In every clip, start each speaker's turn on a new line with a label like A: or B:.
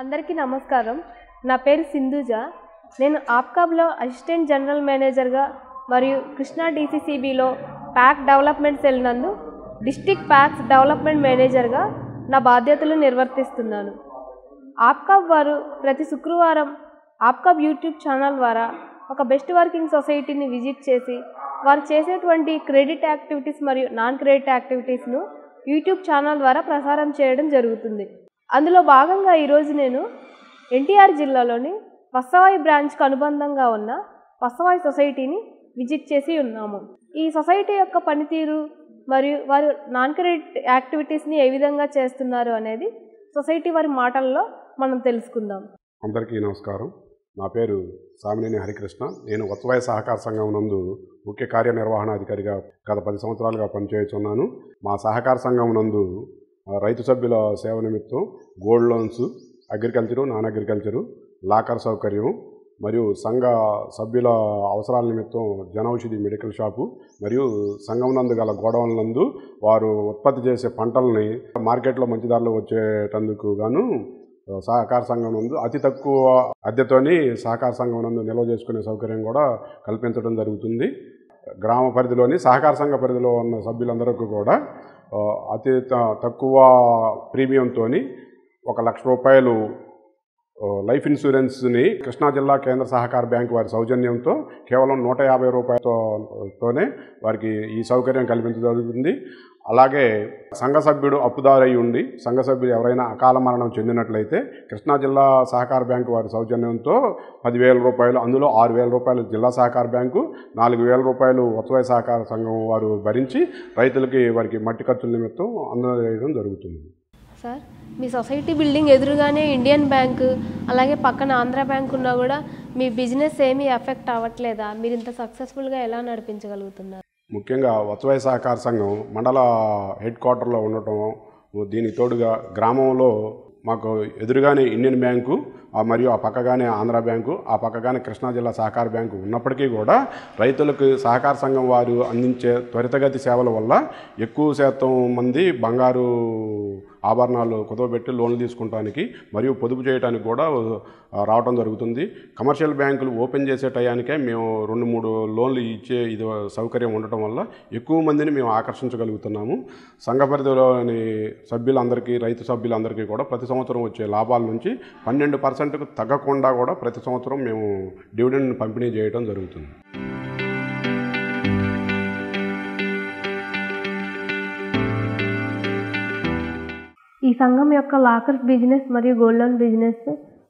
A: అందరికీ నమస్కారం. నా పేరు సింధుజ. నేను ఆప్కాబ్లో అసిస్టెంట్ జనరల్ మేనేజర్గా మరియు కృష్ణా DCCBలో ప్యాక్ డెవలప్మెంట్ సెల్ నందు డిస్ట్రిక్ట్ ప్యాక్స్ డెవలప్మెంట్ మేనేజర్గా నా బాధ్యతలు నిర్వర్తిస్తున్నాను. ఆప్కాబ్ వారు ప్రతి శుక్రవారం ఆప్కాబ్ యూట్యూబ్ ఛానల్ ద్వారా ఒక బెస్ట్ వర్కింగ్ సొసైటీని విజిట్ చేసి వారు చేసేటువంటి క్రెడిట్ యాక్టివిటీస్ మరియు నాన్ క్రెడిట్ యాక్టివిటీస్ను యూట్యూబ్ ఛానల్ ద్వారా ప్రసారం చేయడం జరుగుతుంది. అందులో భాగంగా ఈరోజు నేను NTR జిల్లాలోని పసవాయి బ్రాంచ్కి అనుబంధంగా ఉన్న పసవాయి సొసైటీని విజిట్ చేసి ఉన్నాము. ఈ సొసైటీ యొక్క పనితీరు మరియు వారు నాన్ క్రెడిట్ యాక్టివిటీస్ని ఏ విధంగా చేస్తున్నారు అనేది సొసైటీ వారి మాటల్లో మనం తెలుసుకుందాం.
B: అందరికీ నమస్కారం. నా పేరు సామినేని హరికృష్ణ. నేను వత్సవాయి సహకార సంఘం నందు ముఖ్య కార్యనిర్వహణాధికారిగా గత 10 సంవత్సరాలుగా పనిచేస్తున్నాను. మా సహకార సంఘం నందు రైతు సభ్యుల సేవ నిమిత్తం gold loans, agriculture, non agriculture, locker సౌకర్యం మరియు సంఘ సభ్యుల అవసరాల నిమిత్తం జనౌషధి మెడికల్ షాపు మరియు సంఘం నందు గల గోడౌన్ల నందు వారు ఉత్పత్తి చేసే పంటలని మార్కెట్లో మంచి ధరలు వచ్చేటందుకు గాను సహకార సంఘం నందు అతి తక్కువ అద్దెతోని సహకార సంఘం నందు నిల్వ చేసుకునే సౌకర్యం కూడా కల్పించడం జరుగుతుంది. గ్రామ పరిధిలోని సహకార సంఘ పరిధిలో ఉన్న సభ్యులందరికీ కూడా అతి తక్కువ ప్రీమియంతో 1,00,000 రూపాయలు లైఫ్ ఇన్సూరెన్స్ని కృష్ణా జిల్లా కేంద్ర సహకార బ్యాంకు వారి సౌజన్యంతో కేవలం 150 రూపాయలతోనే వారికి ఈ సౌకర్యం కల్పించగలుగుతుంది. అలాగే సంఘ సభ్యుడు అప్పుదారై ఉండి సంఘ సభ్యుడు ఎవరైనా అకాల మరణం చెందినట్లయితే కృష్ణా జిల్లా సహకార బ్యాంకు వారి సౌజన్యంతో 10,000 రూపాయలు, అందులో 6,000 రూపాయలు జిల్లా సహకార బ్యాంకు, 4,000 రూపాయలు వత్సవాయి సహకార సంఘం వారు భరించి రైతులకి వారికి మట్టి ఖర్చుల నిమిత్తం అందజేయడం జరుగుతుంది.
A: సార్, మీ సొసైటీ బిల్డింగ్ ఎదురుగానే ఇండియన్ బ్యాంకు అలాగే పక్కన ఆంధ్ర బ్యాంక్ ఉన్నా కూడా మీ బిజినెస్ ఏమీ ఎఫెక్ట్ అవ్వట్లేదా? మీరు ఇంత సక్సెస్ఫుల్గా ఎలా నడిపించగలుగుతున్నారు?
B: ముఖ్యంగా వత్సవాయి సహకార సంఘం మండల హెడ్ క్వార్టర్లో ఉండటం, దీనికి తోడుగా గ్రామంలో మాకు ఎదురుగానే ఇండియన్ బ్యాంకు మరియు ఆ పక్కగానే ఆంధ్ర బ్యాంకు, ఆ పక్కగానే కృష్ణా జిల్లా సహకార బ్యాంకు ఉన్నప్పటికీ కూడా రైతులకు సహకార సంఘం వారు అందించే త్వరితగతి సేవల వల్ల ఎక్కువ శాతం మంది బంగారు ఆభరణాలు కుదవబెట్టి లోన్లు తీసుకోవడానికి మరియు పొదుపు చేయడానికి కూడా రావడం జరుగుతుంది. కమర్షియల్ బ్యాంకులు ఓపెన్ చేసే టయానికే మేము 2-3 లోన్లు ఇచ్చే ఇది సౌకర్యం ఉండటం వల్ల ఎక్కువ మందిని మేము ఆకర్షించగలుగుతున్నాము. సంఘ పరిధిలోని సభ్యులందరికీ, రైతు సభ్యులందరికీ కూడా ప్రతి సంవత్సరం వచ్చే లాభాల నుంచి 12%కు తగ్గకుండా కూడా ప్రతి సంవత్సరం మేము డివిడెండ్ పంపిణీ చేయడం జరుగుతుంది.
A: ఈ సంఘం యొక్క లాకర్స్ బిజినెస్ మరియు గోల్డ్ లోన్ బిజినెస్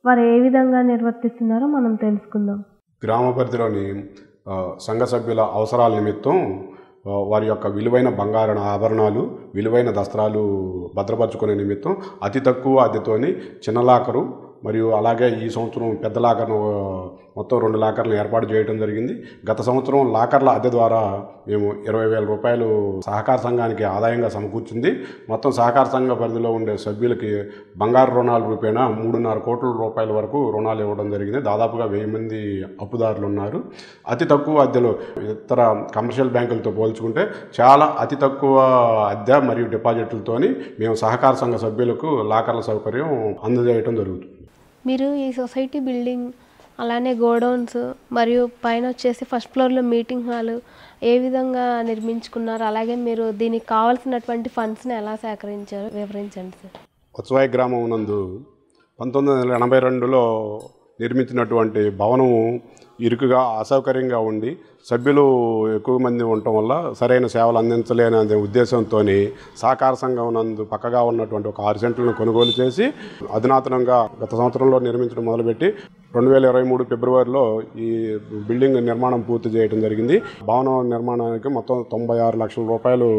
A: వారు ఏ విధంగా నిర్వర్తిస్తున్నారో మనం తెలుసుకుందాం.
B: గ్రామ పరిధిలోని సంఘ సభ్యుల అవసరాల నిమిత్తం వారి యొక్క విలువైన బంగారు ఆభరణాలు, విలువైన దస్త్రాలు భద్రపరచుకునే నిమిత్తం అతి తక్కువ అద్దెతోని చిన్న లాకరు మరియు అలాగే ఈ సంవత్సరం పెద్ద లాకర్ను మొత్తం 2 లాకర్లు ఏర్పాటు చేయడం జరిగింది. గత సంవత్సరం లాకర్ల అద్దె ద్వారా మేము 20,000 రూపాయలు సహకార సంఘానికి ఆదాయంగా సమకూర్చింది. మొత్తం సహకార సంఘ పరిధిలో ఉండే సభ్యులకి బంగారు రుణాల రూపేణా 3.5 కోట్ల రూపాయల వరకు రుణాలు ఇవ్వడం జరిగింది. దాదాపుగా 1000 మంది అప్పుదారులు ఉన్నారు. అతి తక్కువ అద్దెలో ఇతర కమర్షియల్ బ్యాంకులతో పోల్చుకుంటే చాలా అతి తక్కువ అద్దె మరియు డిపాజిట్లతోని మేము సహకార సంఘ సభ్యులకు లాకర్ల సౌకర్యం అందజేయడం జరుగుతుంది.
A: మీరు ఈ సొసైటీ బిల్డింగ్ అలానే గోడౌన్స్ మరియు పైన వచ్చేసి ఫస్ట్ ఫ్లోర్లో మీటింగ్ హాల్ ఏ విధంగా నిర్మించుకున్నారు? అలాగే మీరు దీనికి కావాల్సినటువంటి ఫండ్స్ని ఎలా సేకరించారు వివరించండి సార్.
B: వత్సవాయి గ్రామం నందు 1982లో నిర్మించినటువంటి భవనము ఇరుకుగా అసౌకర్యంగా ఉండి సభ్యులు ఎక్కువ మంది ఉండటం వల్ల సరైన సేవలు అందించలేని ఉద్దేశంతో సహకార సంఘం నందు పక్కగా ఉన్నటువంటి ఒక 6 సెంట్లను కొనుగోలు చేసి అధునాతనంగా గత సంవత్సరంలో నిర్మించడం మొదలుపెట్టి 2023 ఫిబ్రవరిలో ఈ బిల్డింగ్ నిర్మాణం పూర్తి చేయడం జరిగింది. భవనం నిర్మాణానికి మొత్తం 96 లక్షల రూపాయలు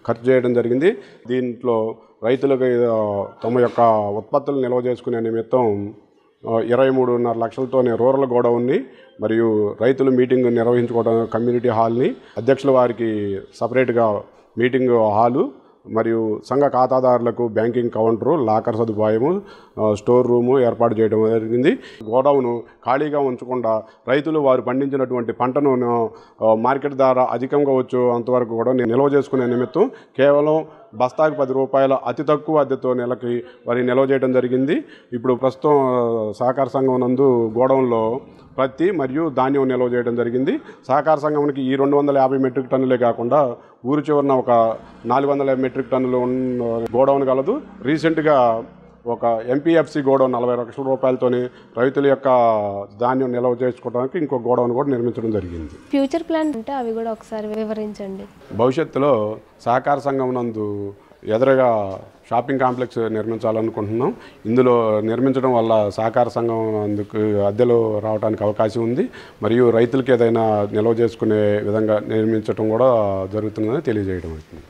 B: ఖర్చు చేయడం జరిగింది. దీంట్లో రైతులకు తమ యొక్క ఉత్పత్తులు నిల్వ చేసుకునే నిమిత్తం 23.5 లక్షలతోనే రూరల్ గోడౌన్ని మరియు రైతులు మీటింగ్ నిర్వహించుకోవడం కమ్యూనిటీ హాల్ని, అధ్యక్షుల వారికి సపరేట్గా మీటింగ్ హాలు మరియు సంఘ ఖాతాదారులకు బ్యాంకింగ్ కౌంటరు, లాకర్ సదుపాయము, స్టోర్ రూము ఏర్పాటు చేయడం జరిగింది. గోడౌను ఖాళీగా ఉంచకుండా రైతులు వారు పండించినటువంటి పంటను మార్కెట్ ధర అధికంగా వచ్చే అంతవరకు కూడా నిల్వ చేసుకునే నిమిత్తం కేవలం బస్తాకు 10 రూపాయల అతి తక్కువ అద్దెతో నెలకి వరి నిల్వ చేయడం జరిగింది. ఇప్పుడు ప్రస్తుతం సహకార సంఘం నందు గోడౌన్లో పత్తి మరియు ధాన్యం నిల్వ చేయడం జరిగింది. సహకార సంఘంకి ఈ 250 మెట్రిక్ టన్నులే కాకుండా ఊరు చివరన ఒక 400 మెట్రిక్ టన్నులు గోడౌన్ కలదు. రీసెంట్గా ఒక ఎంపీఎఫ్సి గోడౌన్ 40 లక్షల రూపాయలతోని రైతుల యొక్క ధాన్యం నిల్వ చేసుకోవడానికి ఇంకో గోడౌన్ కూడా నిర్మించడం జరిగింది.
A: ఫ్యూచర్ ప్లాన్ అంటే అవి కూడా ఒకసారి వివరించండి.
B: భవిష్యత్తులో సహకార సంఘం నందు ఎదురుగా షాపింగ్ కాంప్లెక్స్ నిర్మించాలనుకుంటున్నాం. ఇందులో నిర్మించడం వల్ల సహకార సంఘం అందుకు అద్దెలు రావడానికి అవకాశం ఉంది. మరియు రైతులకు ఏదైనా నిల్వ చేసుకునే విధంగా నిర్మించడం కూడా జరుగుతుందని తెలియజేయడం అవుతుంది.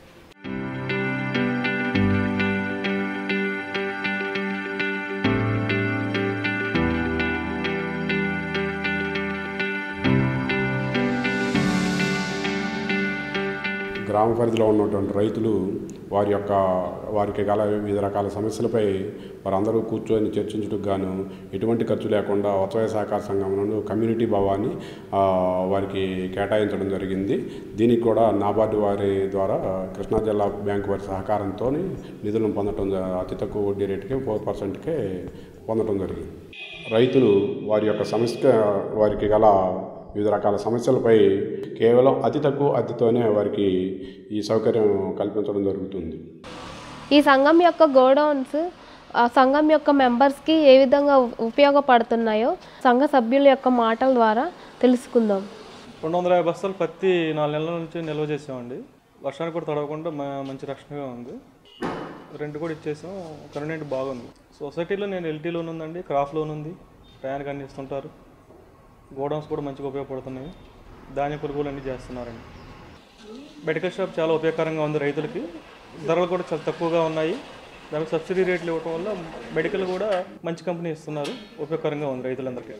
B: గ్రామ పరిధిలో ఉన్నటువంటి రైతులు వారికి గల వివిధ రకాల సమస్యలపై వారందరూ కూర్చొని చర్చించడానికి గాను ఎటువంటి ఖర్చు లేకుండా వత్సవయ సహకార సంఘం నందు కమ్యూనిటీ భవనాన్ని వారికి కేటాయించడం జరిగింది. దీనికి కూడా నాబార్డు వారి ద్వారా కృష్ణా జిల్లా బ్యాంకు వారి సహకారంతో నిధులను పొందడం అతి తక్కువ వడ్డీ రేటుకే 4%కే పొందడం జరిగింది. రైతులు వారికి గల వివిధ రకాల సమస్యలపై కేవలం అతి తక్కువ అద్దెతోనే వారికి ఈ సౌకర్యం కల్పించడం జరుగుతుంది.
A: ఈ సంఘం యొక్క గోడౌన్స్ సంఘం యొక్క మెంబర్స్కి ఏ విధంగా ఉపయోగపడుతున్నాయో సంఘ సభ్యుల యొక్క మాటల ద్వారా తెలుసుకుందాం.
C: 250 బస్తాలు పత్తి 4 నెలల నుంచి నిల్వ చేసామండి. వర్షానికి కూడా తడవకుండా మంచి రక్షణగా ఉంది. రెంట్ కూడా ఇచ్చేసాం. కన్వీనియంట్ బాగుంది. సొసైటీలో నేను ఎల్టీ లోన్ ఉందండి, క్రాఫ్ లోన్ ఉంది, ప్రయాణిక అన్ని ఇస్తుంటారు. గోడౌన్స్ కూడా మంచిగా ఉపయోగపడుతున్నాయి. ధాన్య కొనుగోలు అన్నీ చేస్తున్నారండి. మెడికల్ షాప్ చాలా ఉపయోగకరంగా ఉంది రైతులకి. ధరలు కూడా చాలా తక్కువగా ఉన్నాయి. దానికి సబ్సిడీ రేట్లు ఇవ్వడం వల్ల మెడికల్ కూడా మంచి కంపెనీ ఇస్తున్నారు. ఉపయోగకరంగా ఉంది రైతులందరికీ.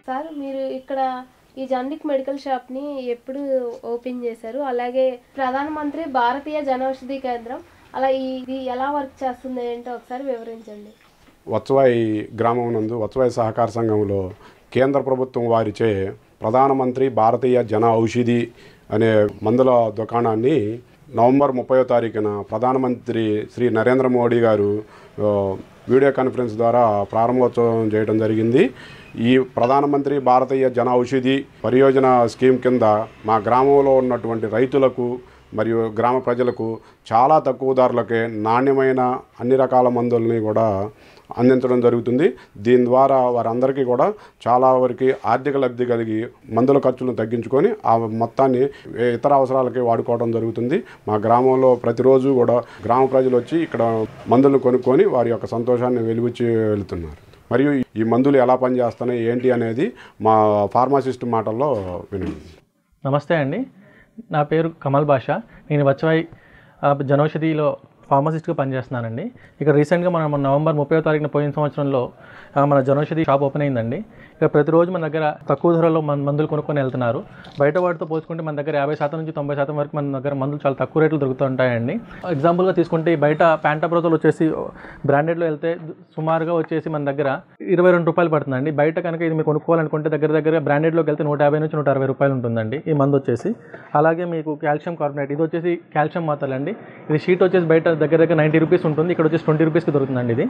A: సార్, మీరు ఇక్కడ ఈ జనరిక్ మెడికల్ షాప్ని ఎప్పుడు ఓపెన్ చేశారు? అలాగే ప్రధానమంత్రి భారతీయ జనౌషధి కేంద్రం అలా ఇది ఎలా వర్క్ చేస్తుంది ఏంటో ఒకసారి వివరించండి.
B: వత్సవాయి గ్రామం నందు వత్సవాయి సహకార సంఘంలో కేంద్ర ప్రభుత్వం వారిచే ప్రధానమంత్రి భారతీయ జన ఔషధి అనే మందుల దుకాణాన్ని నవంబర్ 30వ తారీఖున ప్రధానమంత్రి శ్రీ నరేంద్ర మోడీ గారు వీడియో కాన్ఫరెన్స్ ద్వారా ప్రారంభోత్సవం చేయడం జరిగింది. ఈ ప్రధానమంత్రి భారతీయ జన ఔషధి పరియోజన స్కీమ్ కింద మా గ్రామంలో ఉన్నటువంటి రైతులకు మరియు గ్రామ ప్రజలకు చాలా తక్కువ ధరలకే నాణ్యమైన అన్ని రకాల మందుల్ని కూడా అందించడం జరుగుతుంది. దీని ద్వారా వారందరికీ కూడా చాలా వరకు ఆర్థిక లబ్ధి కలిగి మందుల ఖర్చులను తగ్గించుకొని ఆ మొత్తాన్ని ఇతర అవసరాలకి వాడుకోవడం జరుగుతుంది. మా గ్రామంలో ప్రతిరోజు కూడా గ్రామ ప్రజలు వచ్చి ఇక్కడ మందులను కొనుక్కొని వారి యొక్క సంతోషాన్ని వెలిబుచ్చి వెళుతున్నారు. మరియు ఈ మందులు ఎలా పనిచేస్తున్నాయి ఏంటి అనేది మా ఫార్మసిస్ట్ మాటల్లో వినండి.
D: నమస్తే అండి, నా పేరు కమల్ బాషా. నేను వత్సవాయి జనౌషధిలో ఫార్మసిస్ట్గా పనిచేస్తున్నానండి. ఇక్కడ రీసెంట్గా మనం నవంబర్ 30వ తారీఖున పోయిన సంవత్సరంలో మన జనౌషధి షాప్ ఓపెన్ అయిందండి. ఇక్కడ ప్రతిరోజు మన దగ్గర తక్కువ ధరలో మందులు కొనుక్కొని వెళ్తున్నారు. బయట వాటితో పోల్చుకుంటే మన దగ్గర 50% నుంచి 90% వరకు మన దగ్గర మందులు చాలా తక్కువ రేట్లు దొరుకుతూ ఉంటాయండి. ఎగ్జాంపుల్గా తీసుకుంటే బయట ప్యాంటాప్రోజోల్ వచ్చేసి బ్రాండెడ్లో వెళ్తే సుమారుగా వచ్చేసి మన దగ్గర 22 రూపాయలు పడుతుందండి. బయట కనుక ఇది మీరు కొనుక్కోవాలనుకుంటే దగ్గర బ్రాండెడ్లోకి వెళ్తే 150 నుంచి 160 రూపాయలు ఉంటుందండి ఈ మందు వచ్చేసి. అలాగే మీకు కాల్షియం కార్బోనేట్, ఇది వచ్చేసి కాల్షియం మాత్రలు అండి. ఇది షీట్ వచ్చేసి బయట దగ్గర 90 రూపీస్ ఉంటుంది, ఇక్కడ వచ్చేసి 20 రూపీస్కి దొరుకుతుందండి ఇది.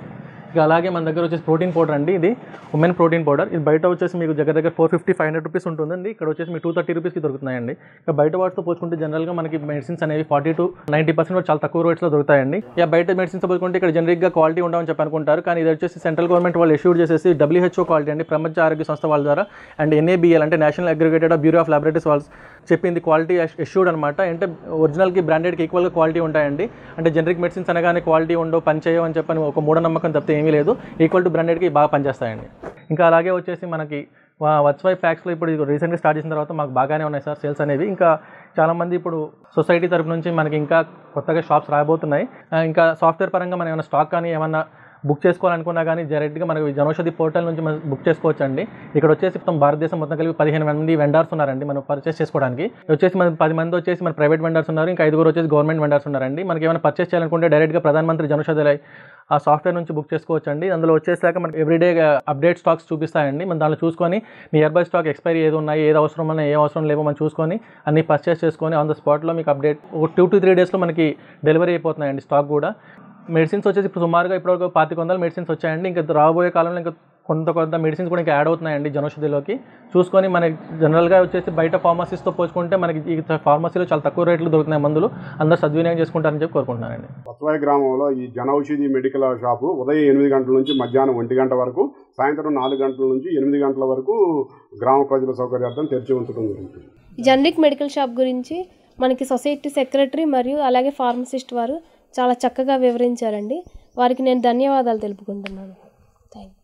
D: ఇక అలాగే మన దగ్గర వచ్చేసి ప్రోటీన్ పౌడర్ అండి, ఇది ఉమెన్ ప్రోటీన్ పౌడర్. ఇది బయట వచ్చేసి మీకు దగ్గర 450-500 రూపీస్ ఉంటుందండి, ఇక్కడ వచ్చేసి మీకు 230 రూపీస్కి దొరుకుతున్నాయండి. ఇక బయట వాటితో పోల్చుకుంటే జనరల్గా మనకి మెడిసిన్స్ అనేవి 40 to 90% చాలా తక్కువ రేట్స్లో దొరుకుతాయండి. ఇక బయట మెడిసిన్స్ పోల్చుకుంటే ఇక్కడ జనరిక్గా క్వాలిటీ ఉండవని చెప్పి అనుకుంటారు, కానీ ఇది వచ్చేసి సెంట్రల్ గవర్నమెంట్ వాళ్ళు ఇష్యూడ్ చేసేసి WHO క్వాలిటీ అండి, ప్రపంచ ఆరోగ్య సంస్థ వాళ్ళ ద్వారా, అండ్ NABL అంటే national aggregated bureau of laboratories వాళ్ళు చెప్పింది క్వాలిటీ ఇష్యూడ్ అనమాట. అంటే ఒరిజినల్కి బ్రాండెడ్కి ఈక్వల్గా క్వాలిటీ ఉంటాయండి. అంటే జనరిక్ మెడిసిన్స్ అనగానే క్వాలిటీ ఉండవు, పని చేయవని చెప్పని ఒక మూఢనమ్మకం తప్పితే ఏమీ లేదు. ఈక్వల్ టు బ్రాండెడ్కి బాగా పనిచేస్తాయండి. ఇంకా అలాగే వచ్చేసి మనకి వత్సవాయి ప్యాక్స్లో ఇప్పుడు రీసెంట్గా స్టార్ట్ చేసిన తర్వాత మాకు బాగానే ఉన్నాయి సార్ సేల్స్ అనేవి. ఇంకా చాలామంది ఇప్పుడు సొసైటీ తరపు నుంచి మనకి ఇంకా కొత్తగా షాప్స్ రాబోతున్నాయి. ఇంకా సాఫ్ట్వేర్ పరంగా మనం ఏమైనా స్టాక్ కానీ ఏమన్నా బుక్ చేసుకోవాలనుకున్నా కానీ డైరెక్ట్గా మనకి జనౌషధి పోర్టల్ నుంచి మనం బుక్ చేసుకోవచ్చండి. ఇక్కడ వచ్చేసి మొత్తం భారతదేశం మొత్తం కలిపి 15 మంది వెండర్స్ ఉన్నారండి మనం పర్చేస్ చేసుకోవడానికి. వచ్చేసి మన 10 మంది వచ్చేసి మన ప్రైవేట్ వెండర్స్ ఉన్నారు, ఇంకా 5 వచ్చేసి గవర్నమెంట్ వెండర్స్ ఉన్నారండి. మనకి ఏమైనా పర్చేస్ చేయాలనుకుంటే డైరెక్ట్గా ప్రధానమంత్రి జనౌషధి ఆ సాఫ్ట్వేర్ నుంచి బుక్ చేసుకోవచ్చండి. అందులో వచ్చేసాక మనకి ఎవ్రీడే అప్డేట్ స్టాక్స్ చూపిస్తాయండి. మనం దాంట్లో చూసుకొని నియర్ బై స్టాక్ ఎక్స్పైరీ ఏది ఉన్నాయి, ఏది అవసరం ఉన్నా ఏ అవసరం లేవో మనం చూసుకొని అన్ని పర్చేస్ చేసుకొని ఆన్ ద స్పాట్లో మీకు అప్డేట్ ఒక 2 to 3 డేస్లో మనకి డెలివరీ అయిపోతున్నాయండి స్టాక్ కూడా. మెడిసిన్స్ వచ్చేసి ఇప్పుడు సుమారుగా ఇప్పటివరకు 2500 మెడిసిన్స్ వచ్చాయండి. ఇంకా రాబోయే కాలంలో ఇంకా కొంత మెడిసిన్స్ కూడా ఇంకా యాడ్ అవుతున్నాయండి జనౌషధిలోకి. చూసుకొని మనకి జనరల్గా వచ్చేసి బయట ఫార్మసీస్తో పోల్చుకుంటే మనకి ఈ ఫార్మసీలో చాలా తక్కువ రేట్లు దొరుకుతున్నాయి మందులు. అందరూ సద్వినియోగం చేసుకుంటారని చెప్పి కోరుకుంటున్నానండి.
B: వత్సవాయి గ్రామంలో ఈ జనౌషధి మెడికల్ షాపు ఉదయం 8 గంటల నుంచి మధ్యాహ్నం 1 గంట వరకు, సాయంత్రం 4 గంటల నుంచి 8 గంటల వరకు గ్రామ ప్రజల సౌకర్యార్థం తెరిచి ఉంచడం జరుగుతుంది.
A: జనరిక్ మెడికల్ షాప్ గురించి మనకి సొసైటీ సెక్రటరీ మరియు అలాగే ఫార్మసిస్ట్ వారు చాలా చక్కగా వివరించారండి. వారికి నేను ధన్యవాదాలు తెలుపుకుంటున్నాను. Thank you.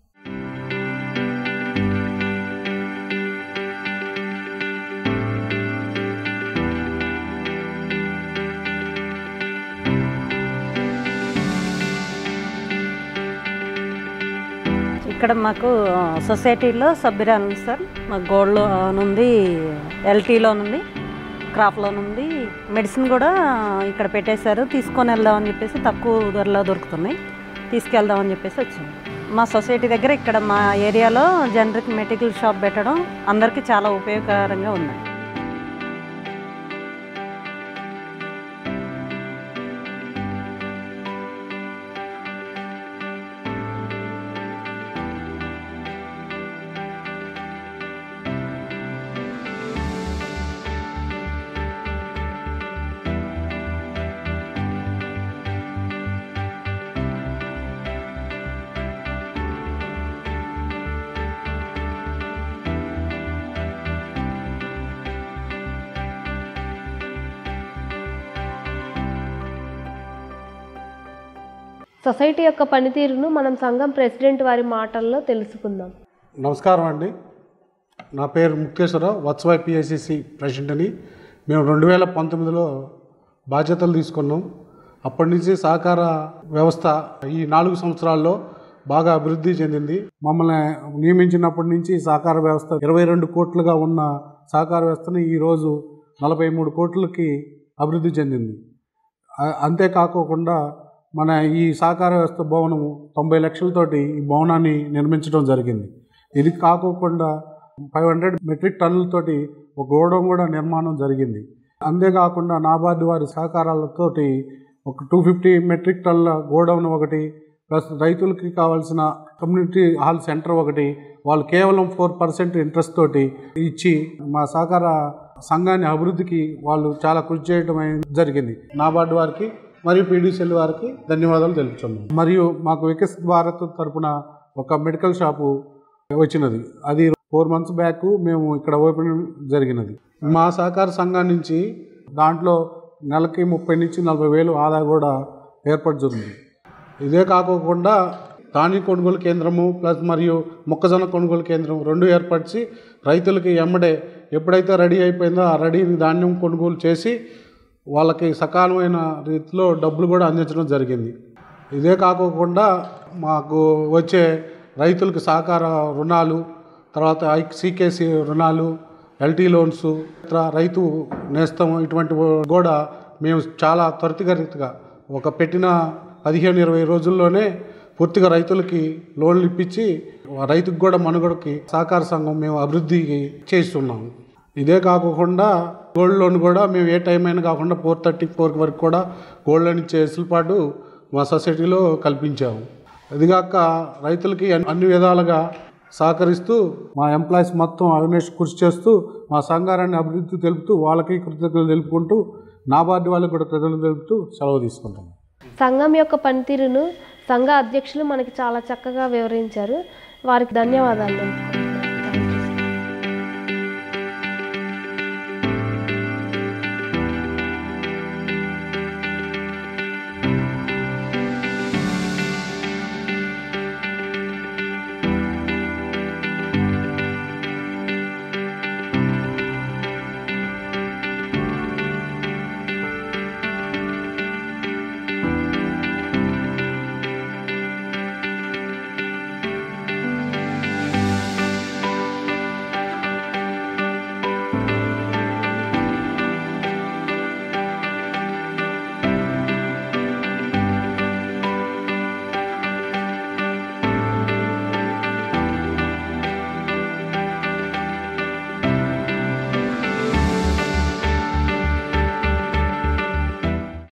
E: ఇక్కడ మాకు సొసైటీలో సభ్యురాలు సార్. మాకు గోల్డ్ లోన్ ఉంది, ఎల్టీ లోన్ ఉంది, క్రాప్ లోన్ ఉంది, మెడిసిన్ కూడా ఇక్కడ పెట్టేశారు. తీసుకొని వెళ్దామని చెప్పేసి తక్కువ ధరలో దొరుకుతున్నాయి, తీసుకెళ్దామని చెప్పేసి వచ్చాము. మా సొసైటీ దగ్గర ఇక్కడ మా ఏరియాలో జనరిక్ మెడికల్ షాప్ పెట్టడం అందరికీ చాలా ఉపయోగకరంగా ఉంది.
A: సొసైటీ యొక్క పనితీరును మనం సంఘం ప్రెసిడెంట్ వారి మాటల్లో తెలుసుకుందాం.
F: నమస్కారం అండి. నా పేరు ముక్తేశ్వరరావు, వత్సవాయి పిఐసిసి ప్రెసిడెంట్ని. మేము 2019లో బాధ్యతలు తీసుకున్నాం. అప్పటి నుంచి సహకార వ్యవస్థ ఈ 4 సంవత్సరాల్లో బాగా అభివృద్ధి చెందింది. మమ్మల్ని నియమించినప్పటి నుంచి సహకార వ్యవస్థ 22 కోట్లుగా ఉన్న సహకార వ్యవస్థని ఈరోజు 43 కోట్లకి అభివృద్ధి చెందింది. అంతేకాకుండా మన ఈ సహకార వ్యవస్థ భవనము 90 లక్షలతోటి ఈ భవనాన్ని నిర్మించడం జరిగింది. ఇది కాకోకుండా 500 మెట్రిక్ టన్నులతోటి ఒక గోడౌన్ కూడా నిర్మాణం జరిగింది. అంతేకాకుండా నాబార్డు వారి సహకారాలతోటి ఒక 250 మెట్రిక్ టన్నుల గోడౌన్ ఒకటి, ప్లస్ రైతులకి కావాల్సిన కమ్యూనిటీ హాల్ సెంటర్ ఒకటి వాళ్ళు కేవలం 4% ఇంట్రెస్ట్ తోటి ఇచ్చి మా సహకార సంఘాన్ని అభివృద్ధికి వాళ్ళు చాలా కృషి చేయడం జరిగింది. నాబార్డు వారికి మరియు పీడీసీఎల్ వారికి ధన్యవాదాలు తెలుపుతున్నాం. మరియు మాకు వికసిత్ భారత్ తరపున ఒక మెడికల్ షాపు వచ్చినది. అది 4 months బ్యాక్ మేము ఇక్కడ ఓపెన్ జరిగినది. మా సహకార సంఘం నుంచి దాంట్లో నెలకి 30 నుంచి 40 వేలు ఆదాయం కూడా ఏర్పడుతుంది. ఇదే కాకుండా ధాన్యం కొనుగోలు కేంద్రము ప్లస్ మరియు మొక్కజొన్న కొనుగోలు కేంద్రం 2 ఏర్పరిచి రైతులకి ఎప్పుడైతే రెడీ అయిపోయిందో ఆ రెడీ ధాన్యం కొనుగోలు చేసి వాళ్ళకి సకాలమైన రీతిలో డబ్బులు కూడా అందించడం జరిగింది. ఇదే కాకుండా మాకు వచ్చే రైతులకు సహకార రుణాలు, తర్వాత సీకేసీ రుణాలు, ఎల్టీ లోన్స్, రైతు నేస్తం ఇటువంటి కూడా మేము చాలా త్వరితగతిగా ఒక పెట్టిన 15-20 రోజుల్లోనే పూర్తిగా రైతులకి లోన్లు ఇప్పించి రైతుకు కూడా మనుగడకి సహకార సంఘం మేము అభివృద్ధి చేస్తున్నాము. ఇదే కాకుండా గోల్డ్ లోన్ కూడా మేము ఏ టైం అయినా కాకుండా 434 వరకు కూడా గోల్డ్ లోన్ ఇచ్చే వెసులుబాటు మా సొసైటీలో కల్పించాము. అదిగాక రైతులకి అన్ని విధాలుగా సహకరిస్తూ మా ఎంప్లాయీస్ మొత్తం అవినేష్ కృషి చేస్తూ మా సంఘాన్ని అభివృద్ధి తెలుపుతూ వాళ్ళకి కృతజ్ఞతలు తెలుపుకుంటూ నాబార్డు వాళ్ళకి కూడా కృతజ్ఞతలు తెలుపుతూ సెలవు తీసుకుంటాం.
A: సంఘం యొక్క పనితీరును సంఘ అధ్యక్షులు మనకి చాలా చక్కగా వివరించారు. వారికి ధన్యవాదాలు.